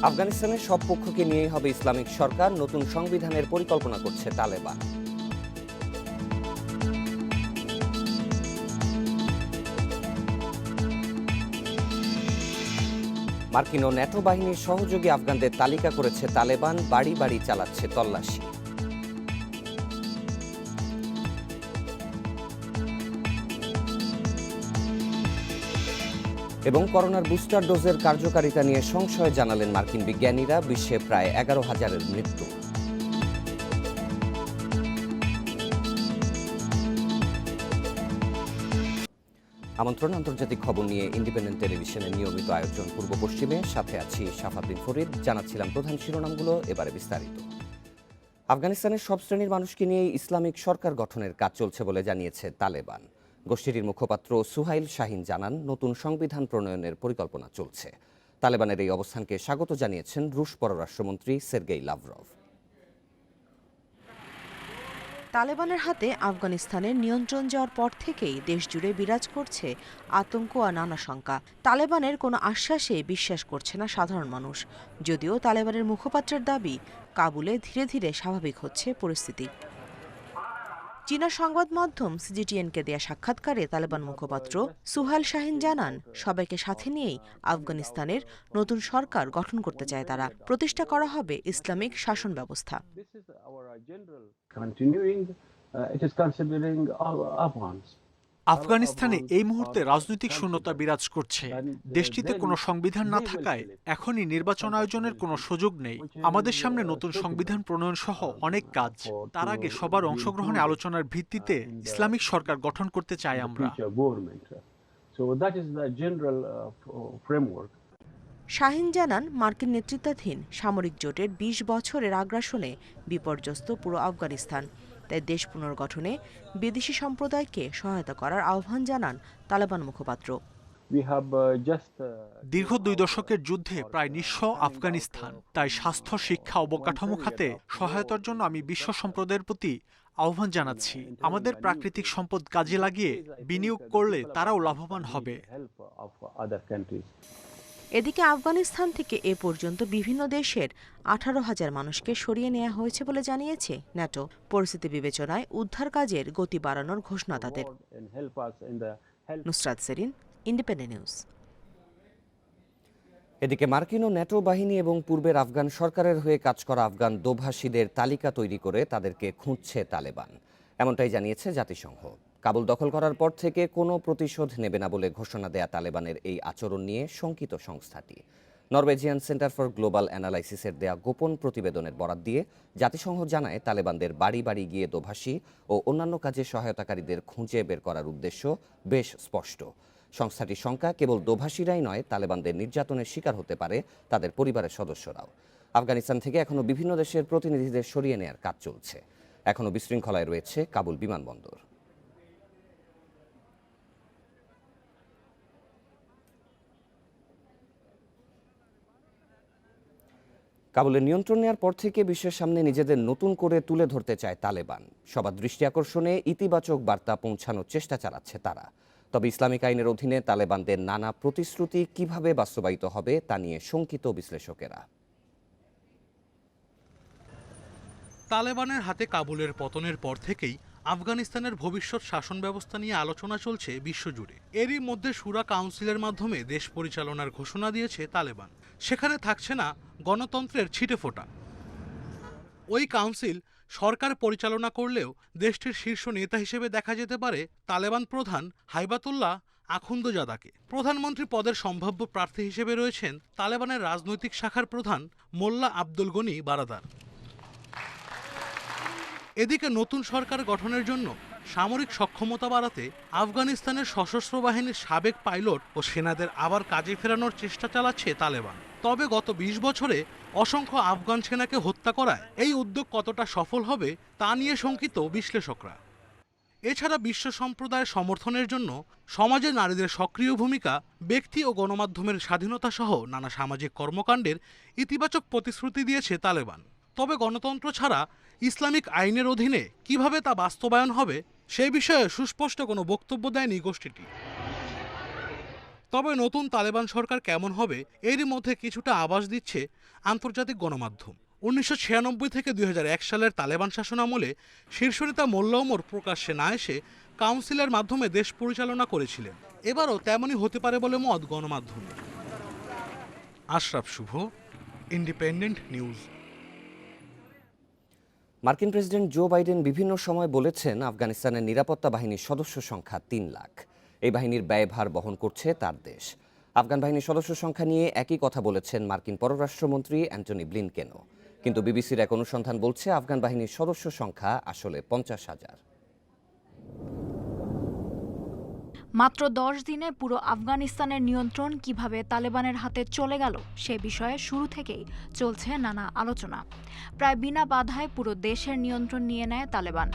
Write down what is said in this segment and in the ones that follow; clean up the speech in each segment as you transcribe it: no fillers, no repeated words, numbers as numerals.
আফগানিস্তানের সব পক্ষকে নিয়েই হবে ইসলামিক সরকার, নতুন সংবিধানের পরিকল্পনা করছে তালেবান। মার্কিন ও ন্যাটো বাহিনীর সহযোগী আফগানদের তালিকা করেছে তালেবান, বাড়ি বাড়ি চালাচ্ছে তল্লাশি। এবং করোনার বুস্টার ডোজের কার্যকারিতা নিয়ে সংশয় জানালেন মার্কিন বিজ্ঞানীরা। বিশ্বে প্রায় 11,000-এর মৃত্যু। আমন্ত্রণ আন্তর্জাতিক খবর নিয়ে ইন্ডিপেন্ডেন্ট টেলিভিশনের নিয়মিত আয়োজন পূর্ব পশ্চিমে। সাথে আছি শাফাদ্দিন ফরিদ। জানাচ্ছিলাম প্রধান শিরোনামগুলো, এবারে বিস্তারিত। আফগানিস্তানের সব শ্রেণীর মানুষকে নিয়ে ইসলামিক সরকার গঠনের কাজ চলছে বলে জানিয়েছে তালেবান। গোষ্ঠীটির মুখপাত্র সুহাইল শাহিন জানান, নতুন সংবিধান প্রণয়নের পরিকল্পনা চলছে। তালেবানের এই অবস্থানকে স্বাগত জানিয়েছেন রুশ পররাষ্ট্রমন্ত্রী সের্গেই লাভরভ। তালেবানের হাতে আফগানিস্তানের নিয়ন্ত্রণ যাওয়ার পর থেকেই দেশজুড়ে বিরাজ করছে আতঙ্ক আর নানা শঙ্কা। তালেবানের কোনো আশ্বাসে বিশ্বাস করছে না সাধারণ মানুষ। যদিও তালেবানের মুখপাত্রের দাবি, কাবুলে ধীরে ধীরে স্বাভাবিক হচ্ছে পরিস্থিতি। চীনা সংবাদ মাধ্যম সিজিটিএনকে দেয়া সাক্ষাৎকারে তালেবান মুখপাত্র সুহাইল শাহিন জানান, সবাইকে সাথে নিয়েই আফগানিস্তানের নতুন সরকার গঠন করতে চায় তারা। প্রতিষ্ঠা করা হবে ইসলামিক শাসন ব্যবস্থা। আফগানিস্তানে এই মুহূর্তে রাজনৈতিক শূন্যতা বিরাজ করছে। দেশটিতে কোনো সংবিধান না থাকায় এখনই নির্বাচন আয়োজনের কোনো সুযোগ নেই। আমাদের সামনে নতুন সংবিধান প্রণয়ন সহ অনেক কাজ। তার আগে সবার অংশগ্রহণে আলোচনার ভিত্তিতে ইসলামিক সরকার গঠন করতে চাই আমরা। শাহিন জানান, মার্কিন নেতৃত্বাধীন সামরিক জোটের 20 বছরের আগ্রাসনে বিপর্যস্ত পুরো আফগানিস্তান। তাই দেশ পুনর্গঠনে বিদেশি সম্প্রদায়কে সহায়তা করার আহ্বান জানান তালেবান মুখপাত্র। দীর্ঘ 2 দশকের যুদ্ধে প্রায় নিঃস্ব আফগানিস্তান। তাই স্বাস্থ্য, শিক্ষা, অবকাঠামো খাতে সহায়তার জন্য আমি বিশ্ব সম্প্রদায়ের প্রতি আহ্বান জানাচ্ছি। আমাদের প্রাকৃতিক সম্পদ কাজে লাগিয়ে বিনিয়োগ করলে তারাও লাভবান হবে। এদিকে আফগানিস্তান থেকে এ পর্যন্ত বিভিন্ন দেশের 18,000 মানুষকে সরিয়ে নেওয়া হয়েছে বলে জানিয়েছে ন্যাটো। পরিস্থিতি বিবেচনায় উদ্ধার কাজের গতি বাড়ানোর ঘোষণা তাদের। Nusrat Serin, Independent News. এদিকে মার্কিন ও ন্যাটো বাহিনী এবং পূর্বের আফগান সরকারের হয়ে কাজ করা আফগান দোভাষীদের তালিকা তৈরি করে তাদেরকে খুঁজছে তালেবান, এমনটাই জানিয়েছে জাতিসংঘ। কাবুল দখল করার পর থেকে কোনো প্রতিশোধ নেবে না বলে ঘোষণা দেয়া তালেবানের এই আচরণ নিয়ে শঙ্কিত সংস্থাটি। নরওয়েজিয়ান সেন্টার ফর গ্লোবাল অ্যানালাইসিসের দেয়া গোপন প্রতিবেদনের বরাত দিয়ে জাতিসংঘ জানায়, তালেবানদের বাড়ি বাড়ি গিয়ে দোভাষী ও অন্যান্য কাজে সহায়তাকারীদের খুঁজে বের করার উদ্দেশ্য বেশ স্পষ্ট। সংস্থাটির শঙ্কা, কেবল দোভাষীরাই নয়, তালেবানদের নির্যাতনের শিকার হতে পারে তাদের পরিবারের সদস্যরাও। আফগানিস্তান থেকে এখনও বিভিন্ন দেশের প্রতিনিধিদের সরিয়ে নেয়ার কাজ চলছে। এখনও বিশৃঙ্খলায় রয়েছে কাবুল বিমানবন্দর। কাবুলের নিয়ন্ত্রণ নেওয়ার পর থেকে বিশ্বের সামনে নিজেদের নতুন করে তুলে ধরতে চায় তালেবান। সবার দৃষ্টি আকর্ষণে ইতিবাচক বার্তা পৌঁছানোর চেষ্টা চালাচ্ছে তারা। তবে ইসলামিক আইনের অধীনে তালেবানদের নানা প্রতিশ্রুতি কিভাবে বাস্তবায়িত হবে তা নিয়ে শঙ্কিত বিশ্লেষকেরা। তালেবানের হাতে কাবুলের পতনের পর থেকেই আফগানিস্তানের ভবিষ্যৎ শাসন ব্যবস্থা নিয়ে আলোচনা চলছে বিশ্বজুড়ে। এরই মধ্যে শুরা কাউন্সিলের মাধ্যমে দেশ পরিচালনার ঘোষণা দিয়েছে তালেবান। সেখানে থাকছে না গণতন্ত্রের ছিটেফোঁটা। ওই কাউন্সিল সরকার পরিচালনা করলেও দেশটির শীর্ষ নেতা হিসেবে দেখা যেতে পারে তালেবান প্রধান হাইবাতুল্লাহ আখুন্দজাদাকে। প্রধানমন্ত্রী পদের সম্ভাব্য প্রার্থী হিসেবে রয়েছেন তালেবানের রাজনৈতিক শাখার প্রধান মোল্লা আব্দুল গনি বারাদার। এদিকে নতুন সরকার গঠনের জন্য সামরিক সক্ষমতা বাড়াতে আফগানিস্তানের সশস্ত্র বাহিনীর সাবেক পাইলট ও সেনাদের আবার কাজে ফেরানোর চেষ্টা চালাচ্ছে তালেবান। তবে গত 20 বছরে অসংখ্য আফগান সেনাকে হত্যা করায় এই উদ্যোগ কতটা সফল হবে তা নিয়ে শঙ্কিত বিশ্লেষকরা। এছাড়া বিশ্ব সম্প্রদায়ের সমর্থনের জন্য সমাজে নারীদের সক্রিয় ভূমিকা, ব্যক্তি ও গণমাধ্যমের স্বাধীনতা সহ নানা সামাজিক কর্মকাণ্ডের ইতিবাচক প্রতিশ্রুতি দিয়েছে তালেবান। তবে গণতন্ত্র ছাড়া ইসলামিক আইনের অধীনে কিভাবে তা বাস্তবায়ন হবে সে বিষয়ে সুস্পষ্ট কোনো বক্তব্য দেয়নি গোষ্ঠীটি। তবে নতুন তালেবান সরকার কেমন হবে এরই মধ্যে কিছুটা আভাস দিচ্ছে আন্তর্জাতিক গণমাধ্যম। 1996 থেকে 2001 সালের তালেবান শাসনামলে শীর্ষ নেতা মোল্লা ওমর প্রকাশ্যে না এসে কাউন্সিলের মাধ্যমে দেশ পরিচালনা করেছিলেন। এবারও তেমনই হতে পারে বলে মত গণমাধ্যমে। আশরাফ শুভ, ইন্ডিপেন্ডেন্ট নিউজ। মার্কিন প্রেসিডেন্ট জো বাইডেন বিভিন্ন সময় বলেছেন আফগানিস্তানের নিরাপত্তা বাহিনীর সদস্য সংখ্যা 3 লাখ। এই বাহিনীর ব্যয়ভার বহন করছে তার দেশ। আফগান বাহিনীর সদস্য সংখ্যা নিয়ে একই কথা বলেছেন মার্কিন পররাষ্ট্রমন্ত্রী অ্যান্টনি ব্লিনকেনও। কিন্তু বিবিসির এক অনুসন্ধান বলছে আফগান বাহিনীর সদস্য সংখ্যা আসলে 50,000। মাত্র 10 দিনে পুরো আফগানিস্তানের নিয়ন্ত্রণ কিভাবে তালেবানের হাতে চলে গেল সে বিষয়ে শুরু থেকেই চলছে নানা আলোচনা। প্রায় বিনা বাধায় পুরো দেশের নিয়ন্ত্রণ নিয়ে নেয় তালেবান।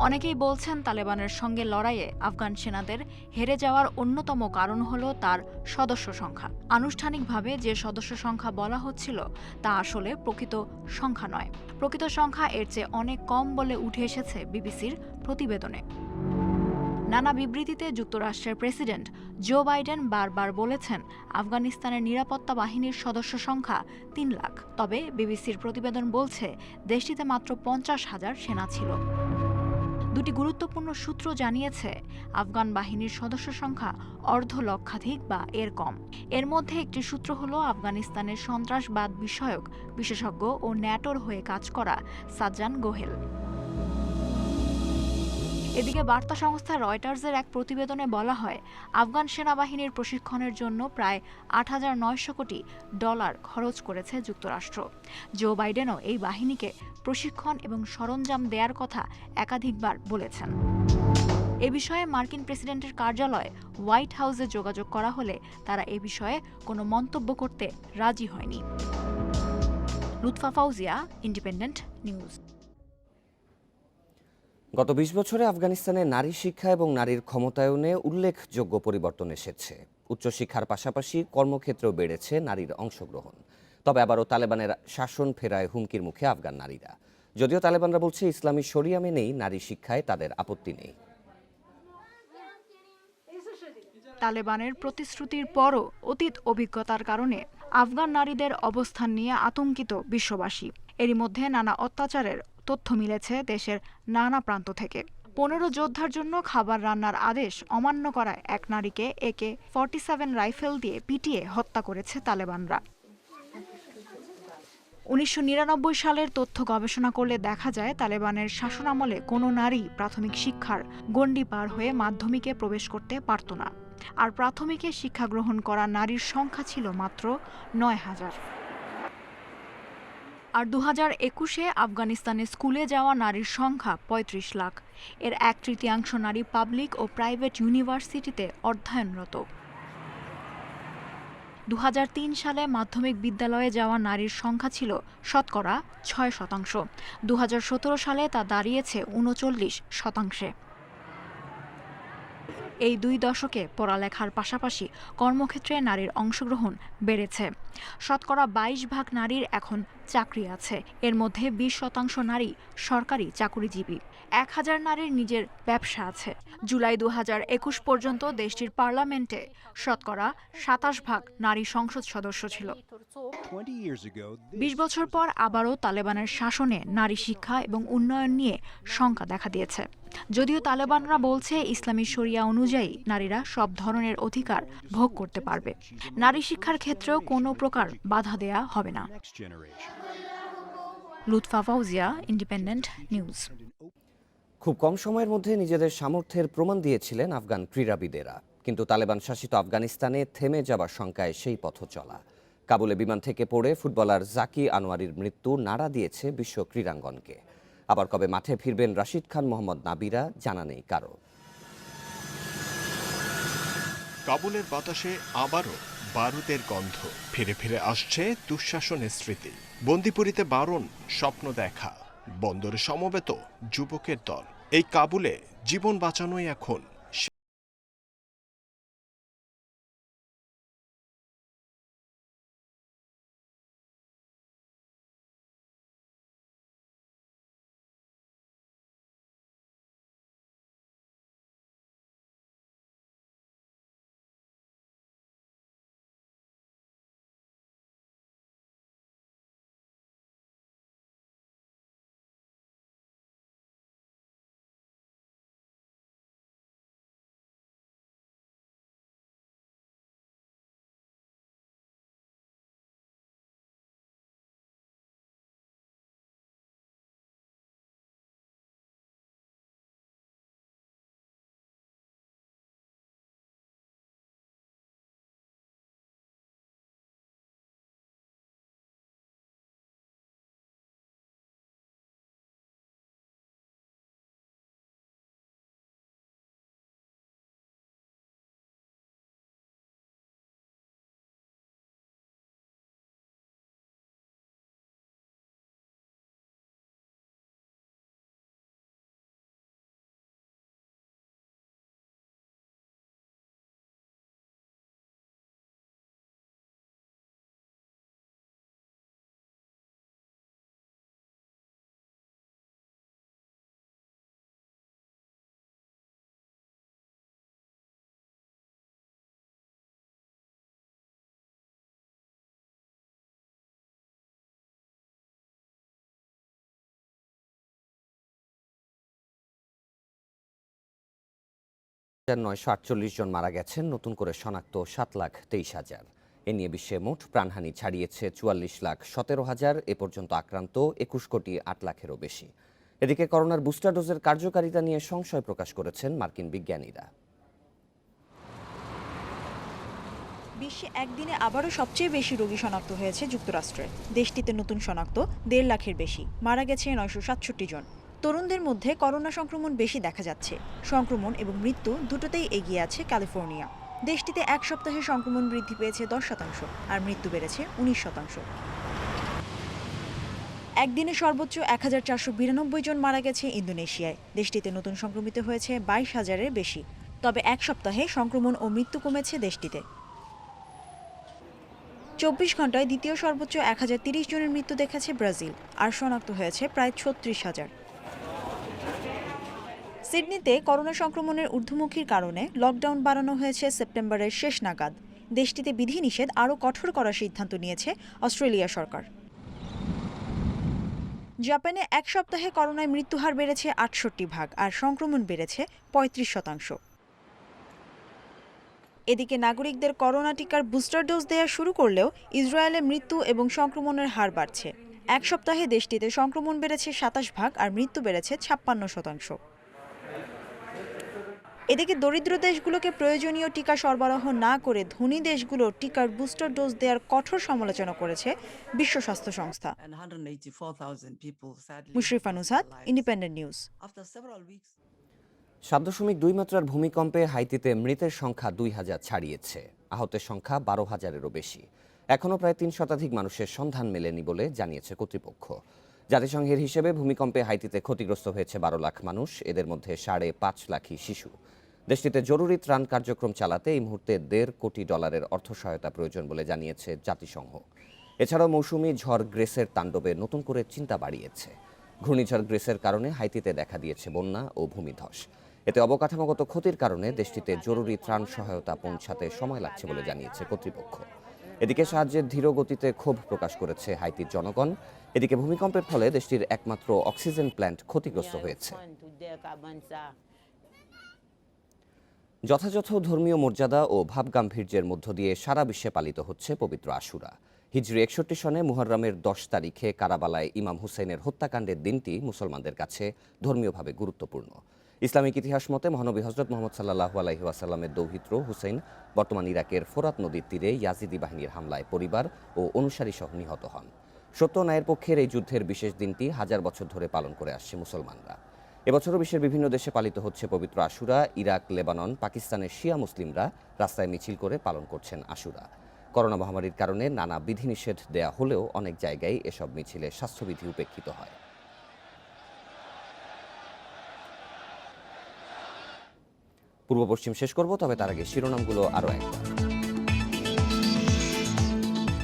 অনেকেই বলছেন তালেবানের সঙ্গে লড়াইয়ে আফগান সেনাদের হেরে যাওয়ার অন্যতম কারণ হলো তার সদস্য সংখ্যা। আনুষ্ঠানিকভাবে যে সদস্য সংখ্যা বলা হচ্ছিল তা আসলে প্রকৃত সংখ্যা নয়। প্রকৃত সংখ্যা এর চেয়ে অনেক কম বলে উঠে এসেছে বিবিসির প্রতিবেদনে। নানা বিবৃতিতে যুক্তরাষ্ট্রের প্রেসিডেন্ট জো বাইডেন বারবার বলেছেন আফগানিস্তানের নিরাপত্তা বাহিনীর সদস্য সংখ্যা 3 লাখ। তবে বিবিসির প্রতিবেদন বলছে দেশটিতে মাত্র 50,000 সেনা ছিল। দুটি গুরুত্বপূর্ণ সূত্র জানিয়েছে আফগান বাহিনীর সদস্য সংখ্যা অর্ধ লক্ষাধিক বা এর কম। এর মধ্যে একটি সূত্র হলো আফগানিস্তানের সন্ত্রাসবাদ বিষয়ক বিশেষজ্ঞ ও ন্যাটোর হয়ে কাজ করা সাজ্জান গোহেল। এদিকে বার্তা সংস্থা রয়টার্সের এক প্রতিবেদনে বলা হয় আফগান সেনাবাহিনীর প্রশিক্ষণের জন্য প্রায় $8,900 কোটি খরচ করেছে যুক্তরাষ্ট্র। জো বাইডেনও এই বাহিনীকে প্রশিক্ষণ এবং সরঞ্জাম দেওয়ার কথা একাধিকবার বলেছেন। এ বিষয়ে মার্কিন প্রেসিডেন্টের কার্যালয় হোয়াইট হাউসে যোগাযোগ করা হলে তারা এ বিষয়ে কোনো মন্তব্য করতে রাজি হয়নি। Lutfa Fauzia, independent news. গত 20 বছরে আফগানিস্তানে নারী শিক্ষা এবং নারীর ক্ষমতায়নে উল্লেখযোগ্য পরিবর্তন এসেছে। উচ্চশিক্ষার পাশাপাশি কর্মক্ষেত্রেও বেড়েছে নারীর অংশগ্রহণ। তবে আবারও তালেবানের শাসন ফেরায় হুমকির মুখে আফগান নারীরা। যদিও তালেবানরা বলছে ইসলামী শরিয়া মেনেই নারী শিক্ষায় তাদের আপত্তি নেই। তালেবানের প্রতিশ্রুতির পরও অতীত অভিজ্ঞতার কারণে আফগান নারীদের অবস্থান নিয়ে আতঙ্কিত বিশ্ববাসী। এরই মধ্যে নানা অত্যাচারের তথ্য মিলেছে দেশের নানা প্রান্ত থেকে। 15 যোদ্ধার জন্য খাবার রান্নার আদেশ অমান্য করায় এক নারীকে AK-47 রাইফেল দিয়ে পিটিয়ে হত্যা করেছে তালেবানরা। 1999 সালের তথ্য গবেষণা করলে দেখা যায় তালেবানের শাসনামলে কোনো নারী প্রাথমিক শিক্ষার গণ্ডি পার হয়ে মাধ্যমিকে প্রবেশ করতে পারত না। আর প্রাথমিকে শিক্ষা গ্রহণ করা নারীর সংখ্যা ছিল মাত্র 9,000। আর 2021-এ আফগানিস্তানে স্কুলে যাওয়া নারীর সংখ্যা 35 লাখ। এর 1/3 নারী পাবলিক ও প্রাইভেট ইউনিভার্সিটিতে অধ্যয়নরত। 2003 সালে মাধ্যমিক বিদ্যালয়ে যাওয়া নারীর সংখ্যা ছিল শতকরা 6%। 2017 সালে তা দাঁড়িয়েছে 39%। এই 2 দশকে পড়ালেখার পাশাপাশি কর্মক্ষেত্রে নারীর অংশগ্রহণ বেড়েছে। শতকরা 22% নারীর এখন চাকরি আছে। এর মধ্যে 20% নারী সরকারি চাকুরিজীবী। 1000 নারীর নিজের ব্যবসা আছে। জুলাই 2021 পর্যন্ত দেশটির পার্লামেন্টে শতকরা 27% নারী সংসদ সদস্য ছিল। 20 বছর পর আবারও তালেবানের শাসনে নারী শিক্ষা এবং উন্নয়ন নিয়ে শঙ্কা দেখা দিয়েছে। যদিও তালেবানরা বলছে ইসলামী শরিয়া অনুযায়ী নারীরা সব ধরনের অধিকার ভোগ করতে পারবে। নারী শিক্ষার ক্ষেত্রেও কোনো প্রকার বাধা দেয়া হবে না। Lutfa Fauzia, independent news. খুব কম সময়ের মধ্যে নিজেদের সামর্থ্যের প্রমাণ দিয়েছিলেন আফগান ক্রীড়াবিদেরা। কিন্তু তালেবান শাসিত আফগানিস্তানে থেমে যাবার শঙ্কায় সেই পথ চলা। কাবুলে বিমান থেকে পড়ে ফুটবলার জাকি আনোয়ারির মৃত্যু নাড়া দিয়েছে বিশ্ব ক্রীড়াঙ্গনকে। আবার কবে মাঠে ফিরবেন রাশিদ খান, মোহাম্মদ নাবিরা জানা নেই কারো। কাবুলের বাতাসে আবারও বারুদের গন্ধ। ফিরে ফিরে আসছে দুঃশাসনের স্মৃতি। বন্দিপুরীতে বারণ স্বপ্ন দেখা। বন্দরে সমবেত যুবকের দল। এই কাবুলে জীবন বাঁচানোই এখন 948 জন মারা গেছেন, নতুন করে শনাক্ত 7,23,000। এ নিয়ে বিশ্বে মোট প্রাণহানি ছাড়িয়েছে 44,17,000। এ পর্যন্ত আক্রান্ত 21 কোটি 8 লাখেরও বেশি। এদিকে করোনার বুস্টার ডোজের কার্যকারিতা নিয়ে সংশয় প্রকাশ করেছেন মার্কিন বিজ্ঞানীরা। বিশ্বে একদিনে আবারও সবচেয়ে বেশি রোগী শনাক্ত হয়েছে যুক্তরাষ্ট্রে। দেশটিতে নতুন শনাক্ত 1.5 লাখের বেশি, মারা গেছে 967 জন। তরুণদের মধ্যে করোনা সংক্রমণ বেশি দেখা যাচ্ছে। সংক্রমণ এবং মৃত্যু দুটোতেই এগিয়ে আছে ক্যালিফোর্নিয়া। দেশটিতে এক সপ্তাহে সংক্রমণ বৃদ্ধি পেয়েছে 10% আর মৃত্যু বেড়েছে 19%। একদিনে সর্বোচ্চ 1492 জন মারা গেছে ইন্দোনেশিয়ায়। দেশটিতে নতুন সংক্রমিত হয়েছে 22,000-এর বেশি। তবে এক সপ্তাহে সংক্রমণ ও মৃত্যু কমেছে দেশটিতে। 24 ঘন্টায় দ্বিতীয় সর্বোচ্চ 1030 জনের মৃত্যু দেখেছে ব্রাজিল, আর শনাক্ত হয়েছে প্রায় 36,000। সিডনিতে করোনা সংক্রমণের ঊর্ধ্বমুখীর কারণে লকডাউন বাড়ানো হয়েছে সেপ্টেম্বরের শেষ নাগাদ। দেশটিতে বিধিনিষেধ আরও কঠোর করার সিদ্ধান্ত নিয়েছে অস্ট্রেলিয়া সরকার। জাপানে এক সপ্তাহে করোনায় মৃত্যুহার বেড়েছে 68 আর সংক্রমণ বেড়েছে 35%। এদিকে নাগরিকদের করোনা টিকার বুস্টার ডোজ দেওয়া শুরু করলেও ইসরায়েলে মৃত্যু এবং সংক্রমণের হার বাড়ছে। এক সপ্তাহে দেশটিতে সংক্রমণ বেড়েছে 27 আর মৃত্যু বেড়েছে 56%। এদিকে দরিদ্র দেশগুলোকে প্রয়োজনীয় টিকা সরবরাহ না করে ধনী দেশগুলো টিকার বুস্টার ডোজ দেওয়ার কঠোর সমালোচনা করেছে বিশ্ব স্বাস্থ্য সংস্থা। Mushrifa নুসহাত, independent news. 7.2 মাত্রার ভূমিকম্পে হাইতিতে মৃতের সংখ্যা 2,000 ছাড়িয়েছে, আহতের সংখ্যা 12,000-এরও বেশি। এখনও প্রায় 3 শতাধিক মানুষের সন্ধান মেলেনি বলে জানিয়েছে কর্তৃপক্ষ। জাতিসংঘের হিসেবে ভূমিকম্পে হাইতিতে ক্ষতিগ্রস্ত হয়েছে 12 লাখ মানুষ, এদের মধ্যে 5.5 লাখই শিশু। দেশটিতে জরুরি ত্রাণ কার্যক্রম চালাতে এই মুহূর্তে $1.5 কোটি অর্থ সহায়তা প্রয়োজন বলে জানিয়েছে জাতিসংঘ। এছাড়াও মৌসুমি ঝড় গ্রেসের তাণ্ডবে নতুন করে চিন্তা বাড়িয়েছে। ঘূর্ণিঝড় গ্রেসের কারণে হাইতিতে দেখা দিয়েছে বন্যা ও ভূমিধস। এতে অবকাঠামোগত ক্ষতির কারণে দেশটিতে জরুরি ত্রাণ সহায়তা পৌঁছাতে সময় লাগছে বলে জানিয়েছে কর্তৃপক্ষ। এদিকে সাহায্যের ধীর গতিতে ক্ষোভ প্রকাশ করেছে হাইতির জনগণ। এদিকে ভূমিকম্পের ফলে দেশটির একমাত্র অক্সিজেন প্ল্যান্ট ক্ষতিগ্রস্ত হয়েছে। যথাযথ ধর্মীয় মর্যাদা ও ভাবগাম্ভীর্যের মধ্য দিয়ে সারা বিশ্বে পালিত হচ্ছে পবিত্র আশুরা। হিজরি 61 সনে মুহররমের 10 তারিখে কারাবালায় ইমাম হুসেইনের হত্যাকাণ্ডের দিনটি মুসলমানদের কাছে ধর্মীয়ভাবে গুরুত্বপূর্ণ। ইসলামিক ইতিহাস মতে মহানবী হযরত মুহাম্মদ সাল্লাল্লাহু আলাইহি ওয়াসাল্লামের দৌহিত্র হুসেইন বর্তমান ইরাকের ফোরাত নদীর তীরে ইয়াজিদি বাহিনীর হামলায় পরিবার ও অনুসারী সহ নিহত হন। সত্য ন্যায়ের পক্ষের এই যুদ্ধের বিশেষ দিনটি 1000 বছর ধরে পালন করে আসছে মুসলমানরা। এবছরও বিশ্বের বিভিন্ন দেশে পালিত হচ্ছে পবিত্র আশুরা। ইরাক, লেবানন, পাকিস্তানের শিয়া মুসলিমরা রাস্তায় মিছিল করে পালন করছেন আশুরা। করোনা মহামারীর কারণে নানা বিধিনিষেধ দেয়া হলেও অনেক জায়গায় এসব মিছিলে স্বাস্থ্যবিধি উপেক্ষিত হয়। পূর্ব পশ্চিম শেষ করব, তবে তার আগে শিরোনামগুলো আরও একবার।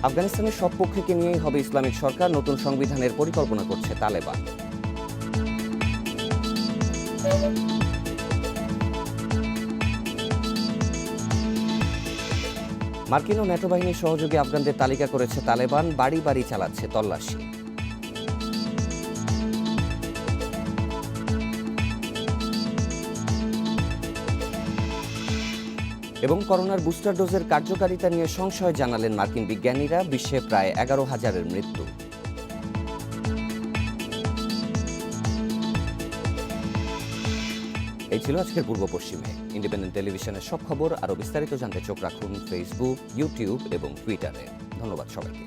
আফগানিস্তানের সব পক্ষকে নিয়েই হবে ইসলামিক সরকার, নতুন সংবিধানের পরিকল্পনা করছে তালেবান। মার্কিন ও ন্যাটো বাহিনীর সহযোগী আফগানদের তালিকা করেছে তালেবান, বাড়ি বাড়ি চালাচ্ছে তল্লাশি। এবং করোনার বুস্টার ডোজের কার্যকারিতা নিয়ে সংশয় জানালেন মার্কিন বিজ্ঞানীরা, বিশ্বে প্রায় 11,000-এর মৃত্যু। এই ছিল আজকের পূর্ব পশ্চিমে। ইন্ডিপেন্ডেন্ট টেলিভিশনের সব খবর আরও বিস্তারিত জানতে চোখ রাখুন ফেসবুক, ইউটিউব এবং টুইটারে। ধন্যবাদ সবাইকে।